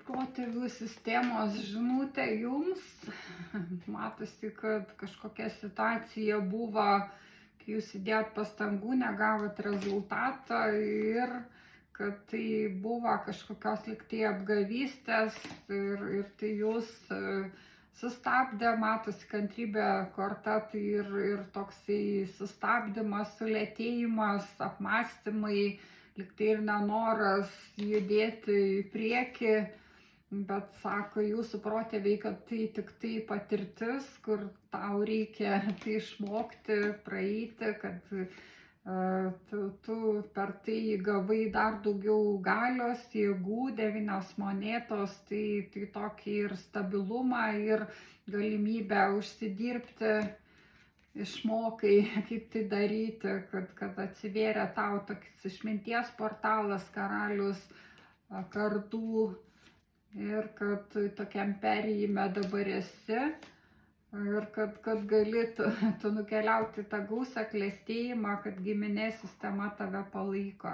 protėvių sistemos žinutė jums. Matosi, kad kažkokia situacija buvo, kai jūs įdėjot pastangų, negavot rezultato ir kad tai buvo kažkokios liktai apgavystės ir tai jūs sustabdė, matosi kantrybė korta, tai ir toksai sustabdymas, sulėtėjimas, apmąstymai, liktai ir nenoras judėti į priekį, bet sako jūsų protėviai, kad tai tik tai patirtis, kur tau reikia tai išmokti, praeiti, kad tu per tai gavai dar daugiau galios, jėgų, 9 monetos, tai tokį ir stabilumą, ir galimybę užsidirbti, išmokai, kaip tai daryti, kad atsivėrė tau toks išminties portalas, karalius kardų ir kad tokiam perėjime dabar esi ir kad gali tu nukeliauti tą gausą klestėjimą, kad giminės sistema tave palaiko.